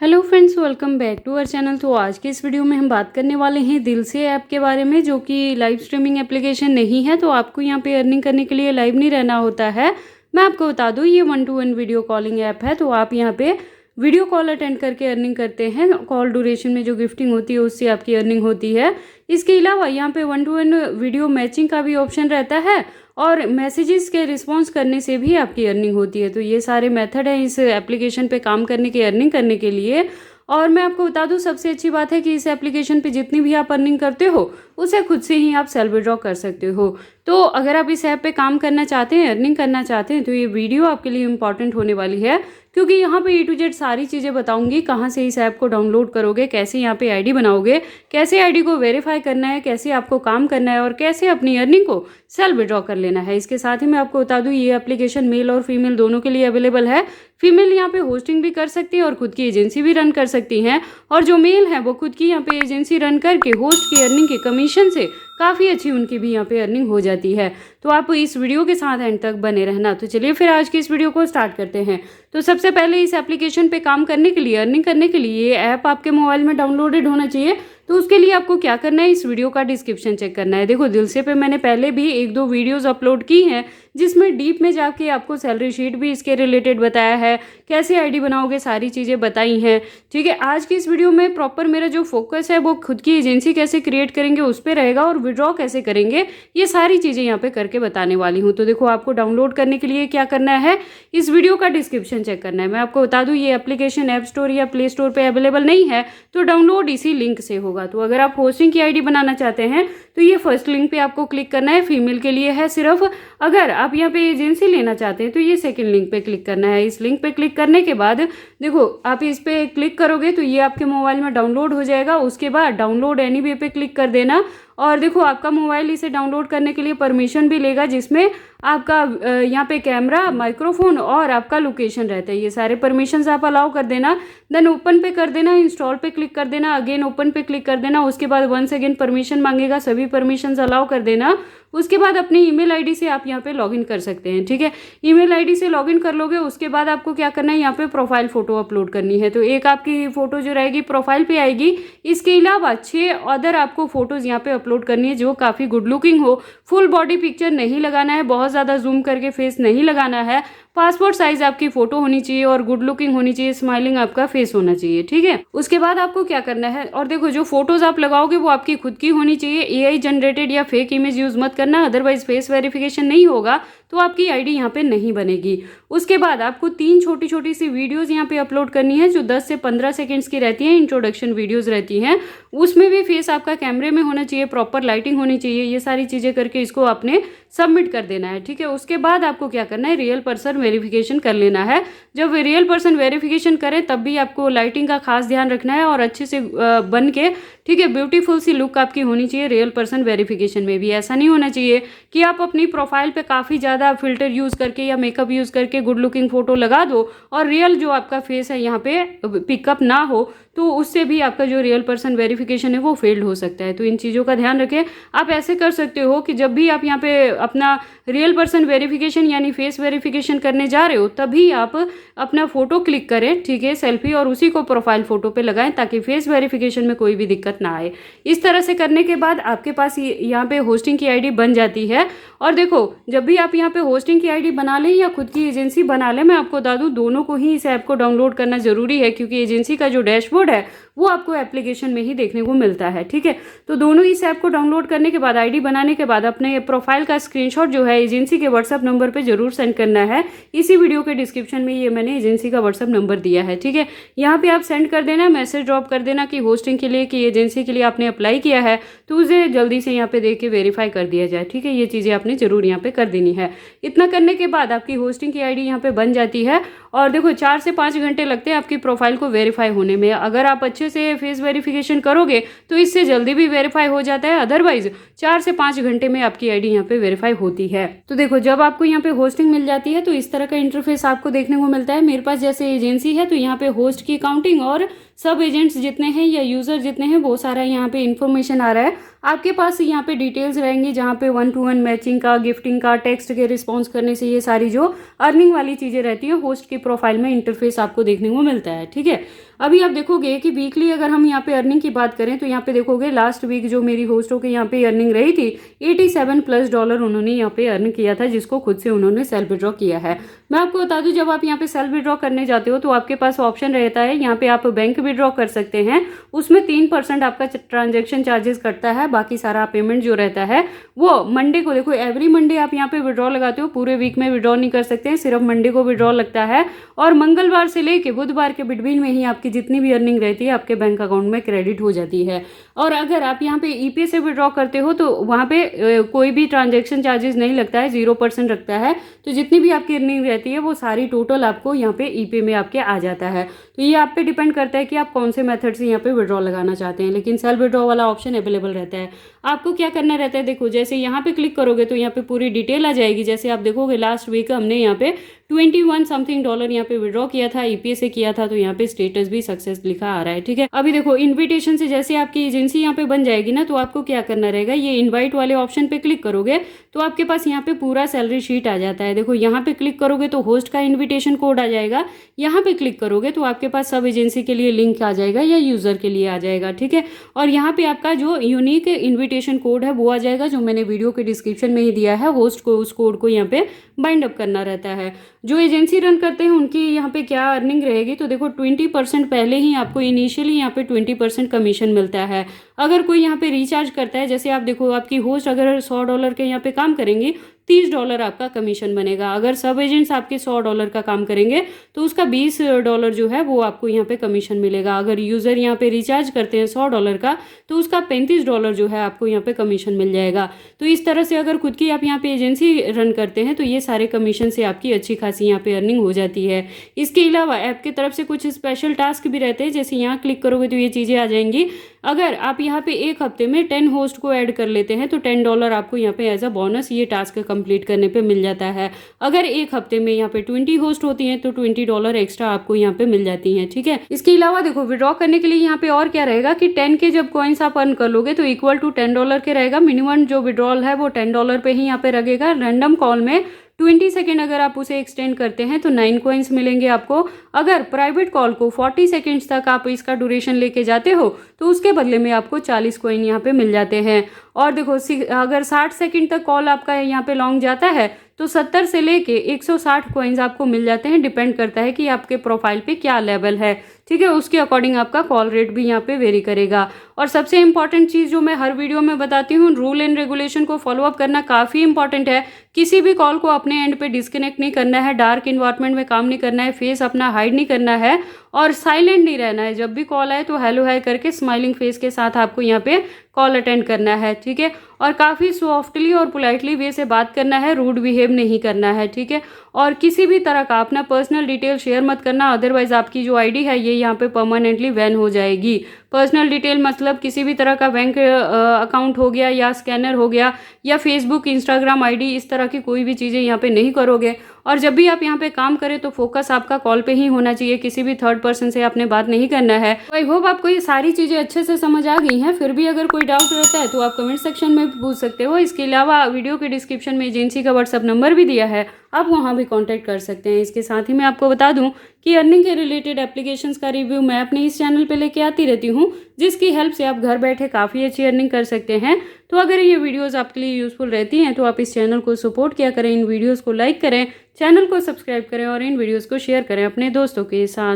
Hello friends, welcome back to our channel. तो आज के इस वीडियो में हम बात करने वाले हैं दिल से ऐप के बारे में, जो कि लाइव स्ट्रीमिंग एप्लीकेशन नहीं है। तो आपको यहाँ पे अर्निंग करने के लिए लाइव नहीं रहना होता है। मैं आपको बता दूँ, ये 1-to-1 वीडियो कॉलिंग ऐप है। तो आप यहाँ पे वीडियो कॉल अटेंड करके अर्निंग करते हैं। कॉल ड्यूरेशन में जो गिफ्टिंग होती है उससे आपकी अर्निंग होती है। इसके अलावा यहाँ पे 1-to-1 वीडियो मैचिंग का भी ऑप्शन रहता है और मैसेजेस के रिस्पॉन्स करने से भी आपकी अर्निंग होती है। तो ये सारे मेथड हैं इस एप्लीकेशन पे काम करने के, अर्निंग करने के लिए। और मैं आपको बता दूं, सबसे अच्छी बात है कि इस एप्लीकेशन पे जितनी भी आप अर्निंग करते हो उसे खुद से ही आप सेल्फ विड्रॉ कर सकते हो। तो अगर आप इस ऐप पे काम करना चाहते हैं, अर्निंग करना चाहते हैं, तो ये वीडियो आपके लिए इंपॉर्टेंट होने वाली है, क्योंकि यहाँ पे A to Z सारी चीज़ें बताऊंगी। कहाँ से इस ऐप को डाउनलोड करोगे, कैसे यहाँ पे आईडी बनाओगे, कैसे आईडी को वेरीफाई करना है, कैसे आपको काम करना है और कैसे अपनी अर्निंग को सेल्फ विड्रॉ कर लेना है। इसके साथ ही मैं आपको बता दूं, ये एप्लीकेशन मेल और फीमेल दोनों के लिए अवेलेबल है। फीमेल यहाँ पे होस्टिंग भी कर सकती है और खुद की एजेंसी भी रन कर सकती हैं, और जो मेल है वो खुद की यहाँ पे एजेंसी रन करके होस्ट की अर्निंग के कमीशन से काफ़ी अच्छी उनकी भी यहाँ पे अर्निंग हो जाती है। तो आप इस वीडियो के साथ एंड तक बने रहना। तो चलिए फिर आज की इस वीडियो को स्टार्ट करते हैं। तो सबसे पहले इस एप्लीकेशन पे काम करने के लिए, अर्निंग करने के लिए ये ऐप आपके मोबाइल में डाउनलोडेड होना चाहिए। तो उसके लिए आपको क्या करना है, इस वीडियो का डिस्क्रिप्शन चेक करना है। देखो, दिल से पे मैंने पहले भी 1-2 वीडियोस अपलोड की हैं, जिसमें डीप में जाके आपको सैलरी शीट भी इसके रिलेटेड बताया है, कैसे आईडी बनाओगे, सारी चीज़ें बताई हैं। ठीक है, आज की इस वीडियो में प्रॉपर मेरा जो फोकस है वो खुद की एजेंसी कैसे क्रिएट करेंगे उस पर रहेगा, और विड्रॉ कैसे करेंगे ये सारी चीज़ें यहाँ पे करके बताने वाली हूँ। तो देखो, आपको डाउनलोड करने के लिए क्या करना है, इस वीडियो का डिस्क्रिप्शन चेक करना है। मैं आपको बता दूँ, ये एप्लीकेशन ऐप स्टोर या प्ले स्टोर पर अवेलेबल नहीं है, तो डाउनलोड इसी लिंक से होगा। तो अगर आप होस्टिंग की आईडी बनाना चाहते हैं तो ये फर्स्ट लिंक पे आपको क्लिक करना है, फीमेल के लिए है सिर्फ। अगर आप यहाँ पे एजेंसी लेना चाहते हैं तो ये सेकंड लिंक पे क्लिक करना है। इस लिंक पे क्लिक करने के बाद देखो, आप इस पे क्लिक करोगे तो ये आपके मोबाइल में डाउनलोड हो जाएगा। उसके बाद डाउनलोड एनीवे पे क्लिक कर देना, और देखो आपका मोबाइल इसे डाउनलोड करने के लिए परमिशन भी लेगा, जिसमें आपका यहाँ पे कैमरा, माइक्रोफोन और आपका लोकेशन रहता है। ये सारे परमिशंस आप अलाउ कर देना। देन ओपन पे कर देना, इंस्टॉल पे क्लिक कर देना, अगेन ओपन पे क्लिक कर देना। उसके बाद वंस अगेन परमिशन मांगेगा, सभी परमिशंस अलाउ कर देना। उसके बाद अपनी ईमेल आईडी से आप यहाँ पे लॉगिन कर सकते हैं। ठीक है, ईमेल आईडी से लॉगिन कर लोगे, उसके बाद आपको क्या करना है, यहाँ पे प्रोफाइल फोटो अपलोड करनी है। तो एक आपकी फोटो जो रहेगी प्रोफाइल पे आएगी। इसके अलावा 6 अदर आपको फोटोज यहाँ पे अपलोड करनी है, जो काफ़ी गुड लुकिंग हो। फुल बॉडी पिक्चर नहीं लगाना है, बहुत ज़्यादा जूम करके फेस नहीं लगाना है। पासपोर्ट साइज आपकी फोटो होनी चाहिए और गुड लुकिंग होनी चाहिए, स्माइलिंग आपका फेस होना चाहिए। ठीक है, उसके बाद आपको क्या करना है, और देखो जो फोटोज आप लगाओगे वो आपकी खुद की होनी चाहिए। AI जनरेटेड या फेक इमेज यूज मत करना, अदरवाइज फेस वेरिफिकेशन नहीं होगा तो आपकी आईडी यहाँ पे नहीं बनेगी। उसके बाद आपको 3 छोटी छोटी सी वीडियोस यहाँ पे अपलोड करनी है, जो 10 से 15 सेकेंड्स की रहती हैं, इंट्रोडक्शन वीडियोस रहती हैं। उसमें भी फेस आपका कैमरे में होना चाहिए, प्रॉपर लाइटिंग होनी चाहिए। ये सारी चीज़ें करके इसको आपने सबमिट कर देना है। ठीक है, उसके बाद आपको क्या करना है, रियल पर्सन वेरिफिकेशन कर लेना है। जब रियल पर्सन वेरिफिकेशन करें तब भी आपको लाइटिंग का खास ध्यान रखना है, और अच्छे से बन के, ठीक है, ब्यूटीफुल सी लुक आपकी होनी चाहिए। रियल पर्सन वेरिफिकेशन में भी ऐसा नहीं होना चाहिए कि आप अपनी प्रोफाइल पे काफ़ी ज़्यादा फिल्टर यूज़ करके या मेकअप यूज़ करके गुड लुकिंग फोटो लगा दो और रियल जो आपका फेस है यहाँ पे पिकअप ना हो, तो उससे भी आपका जो रियल पर्सन वेरिफिकेशन है वो फेल्ड हो सकता है। तो इन चीज़ों का ध्यान रखें। आप ऐसे कर सकते हो कि जब भी आप यहाँ पे अपना रियल पर्सन वेरिफिकेशन यानी फेस वेरिफिकेशन करने जा रहे हो, तभी आप अपना फ़ोटो क्लिक करें, ठीक है, सेल्फी, और उसी को प्रोफाइल फ़ोटो पे लगाएं, ताकि फेस वेरिफिकेशन में कोई भी दिक्कत ना आए। इस तरह से करने के बाद आपके पास यहाँ पे होस्टिंग की आईडी बन जाती है। और देखो, जब भी आप यहाँ पे होस्टिंग की आईडी बना लें या खुद की एजेंसी बना लें, मैं आपको बता दूँ, दोनों को ही इस ऐप को डाउनलोड करना जरूरी है, क्योंकि एजेंसी का जो डैशबोर्ड है वो आपको एप्लीकेशन में ही देखने को मिलता है। ठीक है, तो दोनों इस ऐप को डाउनलोड करने के बाद, आईडी बनाने के बाद, अपने प्रोफाइल का स्क्रीनशॉट जो है एजेंसी के व्हाट्सएप नंबर पे जरूर सेंड करना है। इसी वीडियो के डिस्क्रिप्शन में ये मैंने एजेंसी का व्हाट्सएप नंबर दिया है। ठीक है, यहाँ पे आप सेंड कर देना, मैसेज ड्रॉप कर देना कि होस्टिंग के लिए, कि एजेंसी के लिए आपने अप्लाई किया है, तो उसे जल्दी से यहाँ पे देख के वेरीफाई कर दिया जाए। ठीक है, ये चीज़ें आपने जरूर यहाँ पे कर देनी है। इतना करने के बाद आपकी होस्टिंग की आईडी यहाँ पे बन जाती है। और देखो, 4 से 5 घंटे लगते हैं आपकी प्रोफाइल को वेरीफाई होने में। अगर आप अच्छे से फेस वेरिफिकेशन करोगे तो इससे जल्दी भी वेरीफाई हो जाता है, अदरवाइज 4 से 5 घंटे में आपकी आईडी यहाँ पे वेरीफाई होती है। तो देखो, जब आपको यहाँ पे होस्टिंग मिल जाती है तो इस तरह का इंटरफेस आपको देखने को मिलता है। मेरे पास जैसे एजेंसी है तो यहाँ पे होस्ट की काउंटिंग और सब एजेंट्स जितने हैं या यूजर जितने हैं वो सारा यहाँ पे इन्फॉर्मेशन आ रहा है। आपके पास यहाँ पे डिटेल्स रहेंगी जहाँ पे 1-to-1 मैचिंग का, गिफ्टिंग का, टेक्स्ट के रिस्पॉन्स करने से ये सारी जो अर्निंग वाली चीज़ें रहती हैं होस्ट की प्रोफाइल में इंटरफेस आपको देखने को मिलता है। ठीक है, अभी आप देखोगे कि वीकली अगर हम यहाँ पे अर्निंग की बात करें तो यहाँ पे देखोगे लास्ट वीक जो मेरी होस्टों के यहाँ पे अर्निंग रही थी $87+ उन्होंने यहाँ पे अर्न किया था, जिसको खुद से उन्होंने सेल्फ विड्रॉ किया है। मैं आपको बता दूं, जब आप यहाँ पे सेल्फ विड्रॉ करने जाते हो तो आपके पास ऑप्शन रहता है, यहाँ पे आप बैंक विड्रॉ कर सकते हैं, उसमें 3% आपका ट्रांजेक्शन चार्जेस कटता है, बाकी सारा पेमेंट जो रहता है वो मंडे को, देखो एवरी मंडे आप यहाँ पे विड्रॉ लगाते हो, पूरे वीक में विड्रॉ नहीं कर सकते हैं, सिर्फ मंडे को विड्रॉ लगता है और मंगलवार से लेके बुधवार के बिटवीन में ही आपकी जितनी भी अर्निंग रहती है आपके बैंक अकाउंट में क्रेडिट हो जाती है। और अगर आप यहाँ पे ईपीए से विड्रॉ करते हो तो वहाँ पे कोई भी ट्रांजेक्शन चार्जेस नहीं लगता है, 0% रखता है, तो जितनी भी आपकी अर्निंग रहती है वो सारी टोटल आपको यहाँ पे ईपीए में आपके आ जाता है। तो ये आप पे डिपेंड करता है कि आप कौन से मेथड से यहाँ पे विड्रॉ लगाना चाहते हैं, लेकिन सेल्फ विड्रॉ वाला ऑप्शन अवेलेबल रहता है। आपको क्या करना रहता है, देखो जैसे यहाँ पे क्लिक करोगे तो यहाँ पे पूरी डिटेल आ जाएगी। जैसे आप देखोगे लास्ट वीक हमने यहाँ पे $21 समथिंग यहाँ पे विड्रॉ किया था, ईपीए से किया था, तो यहाँ पे स्टेटस भी सक्सेस लिखा आ रहा है। ठीक है, अभी देखो इन्विटेशन से जैसे आपकी एजेंसी यहाँ पे बन जाएगी ना, तो आपको क्या करना रहेगा, ये इनवाइट वाले ऑप्शन पे क्लिक करोगे तो आपके पास यहाँ पे पूरा सैलरी शीट आ जाता है। देखो यहाँ पे क्लिक करोगे तो होस्ट का इन्विटेशन कोड आ जाएगा, यहाँ पे क्लिक करोगे तो आपके पास सब एजेंसी के लिए लिंक आ जाएगा या यूजर के लिए आ जाएगा। ठीक है, और यहाँ पे आपका जो यूनिक इन्विटेशन कोड है वो आ जाएगा, जो मैंने वीडियो के डिस्क्रिप्शन में ही दिया है। होस्ट को उस कोड को यहाँ पे बाइंड अप करना रहता है। जो एजेंसी रन करते हैं उनकी यहाँ पे क्या अर्निंग रहेगी, तो देखो 20% पहले ही आपको इनिशियली यहाँ पे 20% कमीशन मिलता है। अगर कोई यहाँ पे रिचार्ज करता है, जैसे आप देखो आपकी होस्ट अगर $100 के यहाँ पे काम करेंगी, $30 आपका कमीशन बनेगा। अगर सब एजेंट्स आपके $100 का काम करेंगे तो उसका $20 जो है वो आपको यहाँ पे कमीशन मिलेगा। अगर यूज़र यहाँ पे रिचार्ज करते हैं $100 का तो उसका $35 जो है आपको यहाँ पे कमीशन मिल जाएगा। तो इस तरह से अगर खुद की आप यहाँ पे एजेंसी रन करते हैं तो ये सारे कमीशन से आपकी अच्छी खासी यहाँ पे अर्निंग हो जाती है। इसके अलावा ऐप की तरफ से कुछ स्पेशल टास्क भी रहते हैं, जैसे यहाँ क्लिक करोगे तो ये चीज़ें आ जाएंगी। अगर आप यहाँ पे एक हफ्ते में 10 होस्ट को ऐड कर लेते हैं तो $10 आपको यहाँ पे एज अ बोनस ये टास्क कंप्लीट करने पे मिल जाता है। अगर एक हफ्ते में यहाँ पे 20 होस्ट होती हैं तो $20 एक्स्ट्रा आपको यहाँ पे मिल जाती हैं। ठीक है, इसके अलावा देखो विड्रॉ करने के लिए यहाँ पे और क्या रहेगा कि 10 के जब कॉइन्स आप अर्न कर लोगे तो इक्वल टू $10 के रहेगा। मिनिमम जो विड्रॉल है वो $10 पे ही यहाँ पे लगेगा। रैंडम कॉल में 20 सेकेंड अगर आप उसे एक्सटेंड करते हैं तो 9 कॉइन्स मिलेंगे आपको। अगर प्राइवेट कॉल को 40 सेकेंड्स तक आप इसका ड्यूरेशन लेके जाते हो तो उसके बदले में आपको 40 कॉइन यहाँ पे मिल जाते हैं। और देखो अगर 60 सेकेंड तक कॉल आपका यहाँ पे लॉन्ग जाता है तो 70 से लेके 160 कॉइन्स आपको मिल जाते हैं। डिपेंड करता है कि आपके प्रोफाइल पे क्या लेवल है। ठीक है, उसके अकॉर्डिंग आपका कॉल रेट भी यहाँ पे वेरी करेगा। और सबसे इंपॉर्टेंट चीज़ जो मैं हर वीडियो में बताती हूँ, रूल एंड रेगुलेशन को फॉलो अप करना काफ़ी इंपॉर्टेंट है। किसी भी कॉल को अपने एंड पे डिस्कनेक्ट नहीं करना है, डार्क इन्वायरमेंट में काम नहीं करना है, फेस अपना हाइड नहीं करना है और साइलेंट नहीं रहना है। जब भी कॉल आए तो हेलो हाय करके स्माइलिंग फेस के साथ आपको यहाँ पे कॉल अटेंड करना है। ठीक है, और काफ़ी सॉफ्टली और पोलाइटली वे से बात करना है, रूड बिहेव नहीं करना है। ठीक है, और किसी भी तरह का अपना पर्सनल डिटेल शेयर मत करना, अदरवाइज आपकी जो आईडी है ये यहाँ पे परमानेंटली बैन हो जाएगी। पर्सनल डिटेल मतलब किसी भी तरह का बैंक अकाउंट हो गया या स्कैनर हो गया या फेसबुक, इंस्टाग्राम आईडी, इस तरह की कोई भी चीज़ें यहाँ पे नहीं करोगे। और जब भी आप यहाँ पे काम करें तो फोकस आपका कॉल पे ही होना चाहिए, किसी भी थर्ड पर्सन से आपने बात नहीं करना है। आई होप आपको ये सारी चीज़ें अच्छे से समझ आ गई हैं। फिर भी अगर कोई डाउट रहता है तो आप कमेंट सेक्शन में पूछ सकते हो। इसके अलावा वीडियो के डिस्क्रिप्शन में एजेंसी का व्हाट्सअप नंबर भी दिया है, आप वहाँ भी कॉन्टैक्ट कर सकते हैं। इसके साथ ही मैं आपको बता दूं कि अर्निंग के रिलेटेड एप्लीकेशंस का रिव्यू मैं अपने इस चैनल पे लेके आती रहती हूँ, जिसकी हेल्प से आप घर बैठे काफ़ी अच्छी अर्निंग कर सकते हैं। तो अगर ये वीडियोस आपके लिए यूजफुल रहती हैं तो आप इस चैनल को सपोर्ट किया करें, इन वीडियोस को लाइक करें, चैनल को सब्सक्राइब करें और इन वीडियोस को शेयर करें अपने दोस्तों के साथ।